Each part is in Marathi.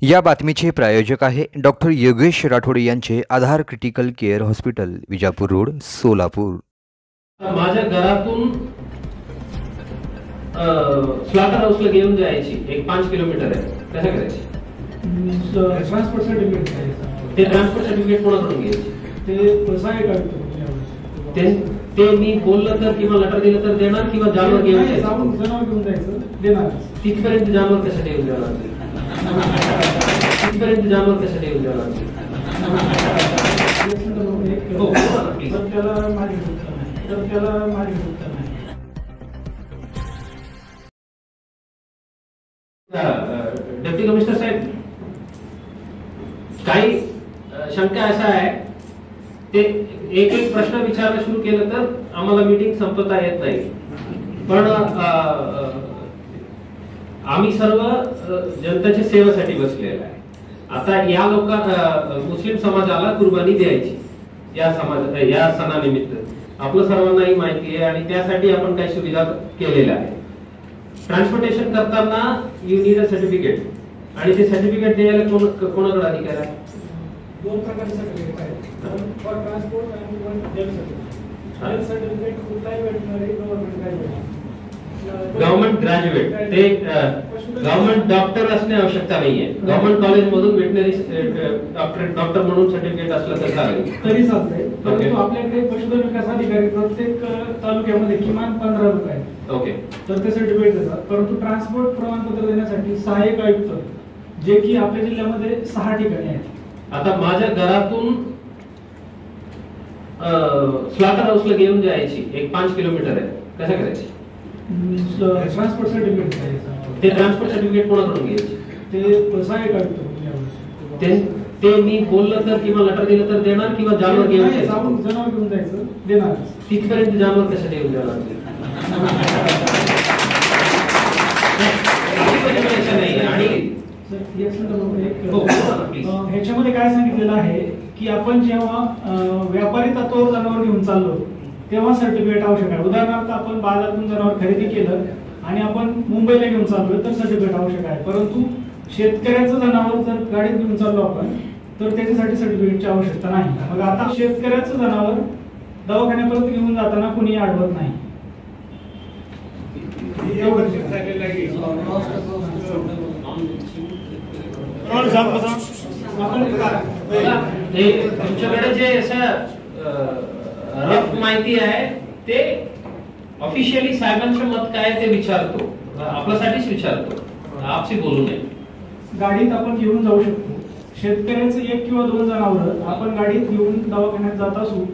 या बातमीचे प्रायोजक आहे डॉक्टर योगेश राठोड यांचे Aadhar critical care hospital, Vijapur road, Solapur. माझ्या घरातून स्लॉटर हाऊसला घेऊन जायची, एक 5 किलोमीटर आहे, कसं करायची? ट्रान्सपोर्ट सर्टिफिकेट ते ट्रान्सपोर्ट सर्टिफिकेट कोणाकडून घ्यायची? ते मी बोललं तर किंवा लेटर दिलं तर देणार किंवा जानवर घेऊन जायचं देणार। तिथपर्यंत जानवर कशासाठी येऊन देणार? तिथपर्यंत जानवर कशासाठी येऊन देणार? डेप्टी कमिशनर साहेब, काही शंका असा आहे, ते एक एक प्रश्न विचारणं सुरू केलं तर आम्हाला मीटिंग संपवता येत नाही, पण आम्ही सर्व जनतेच्या सेवेसाठी बसलेलो आहे। आता या मुस्लिम समाजाला कुर्बानी द्यायची या सणानिमित्त आपलं सर्वांनाही माहिती आहे, आणि त्यासाठी आपण काही सुविधा केलेल्या आहेत। ट्रान्सपोर्टेशन करताना यू नीड अ सर्टिफिकेट, आणि ते सर्टिफिकेट द्यायला कोणाकडे अधिकार आहे? दोन प्रकारचे सर्टिफिकेट आहेत, फॉर ट्रान्सपोर्ट आणि one health certificate. Health certificate कुठलाही वेटनरी गव्हर्नमेंट ग्रॅज्युएट, ते गव्हर्नमेंट डॉक्टर असणे आवश्यकता नाहीये। गव्हर्नमेंट कॉलेज मधून वेटनरी डॉक्टर म्हणून सर्टिफिकेट असलं तर चालेल, तरी चालतंय। परंतु आपल्याकडे पशुधन विकास अधिकारी प्रत्येक तालुक्यामध्ये किमान 15 लोक आहेत, ओके, तर ते सर्टिफिकेट देतात। परंतु ट्रान्सपोर्ट प्रमाणपत्र देण्यासाठी सहाय्यक आयुक्त, जे की आपल्या जिल्ह्यामध्ये 6 ठिकाणी आहेत। आता माझ्या घरातून स्लॉटर हाऊसला घेऊन जायची, एक 5 किलोमीटर आहे, कसं करायची? ट्रान्सपोर्ट सर्टिफिकेट, ते ट्रान्सपोर्ट सर्टिफिकेट कोणाकडून घ्यायची? ते सहाय्यक आयुक्त, ते मी बोललं तर किंवा लेटर दिलं तर देणार किंवा जानवर घेऊन जनावर घेऊन जायचं देणार। तिथपर्यंत जानवर कशासाठी येऊन देणार? आणि ह्याच्यामध्ये काय सांगितलेलं आहे की आपण जेव्हा व्यापारी तत्वावर जनावर घेऊन चाललो तेव्हा सर्टिफिकेट आवश्यक आहे। उदाहरणार्थ आपण बाजारातून जनावर खरेदी केलं आणि आपण मुंबईला घेऊन चाललोय तर सर्टिफिकेट आवश्यक आहे, परंतु शेतकऱ्याचं जनावर जर गाडीत घेऊन चाललो आपण तर त्याच्यासाठी सर्टिफिकेटची आवश्यकता नाही। मग आता शेतकऱ्याचं जनावर दवाखान्यापर्यंत घेऊन जाताना कुणी अडवत नाही। तुमच्याकडे जे असं रफ माहिती आहे ते ऑफिशियली साहेबांचं मत काय ते विचारतो, आपल्यासाठीच विचारतो, आपशी बोलू नये। गाडीत आपण घेऊन जाऊ शकतो, शेतकऱ्याचं 1 किंवा 2 जनावर आपण गाडीत घेऊन दवाखान्यात जात असू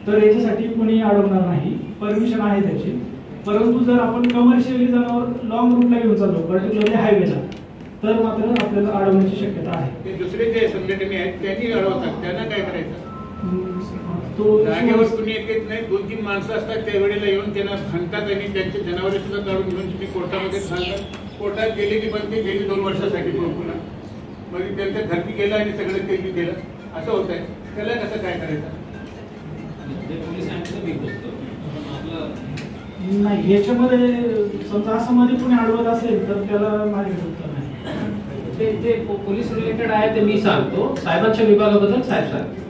तर याच्यासाठी कोणी अडवणार नाही, परमिशन आहे त्याची। परंतु जर आपण कमर्शियली जनावर लॉंग रूटला घेऊन चाललो, पर्टिक्युलरली हायवेला, तर मात्र आपल्याला अडवण्याची शक्यता आहे। दुसरे जे संघटने आहेत त्यांनी अडवतात, त्यांना काय करायचं? तो जागेवर कुणी येत नाही, 2-3 माणसं असतात त्यावेळेला येऊन त्यांना सांगतात आणि त्यांचे जनावरे सुद्धा काढून घेऊन तुम्ही कोर्टामध्ये सांगतात। कोर्टात गेले की पण ते गेली 2 वर्षासाठी पुन्हा मग त्यांचं घरती गेलं आणि सगळं ते केलं, असं होत आहे। त्याला कसं काय करायचं? नाही, याच्यामध्ये समजा असं मध्ये कोणी अडवत असेल तर त्याला माझी उत्तर नाही। ते पोलीस रिलेटेड आहे ते मी सांगतो, साहेबांच्या विभागाबद्दल साहेब सांगतो।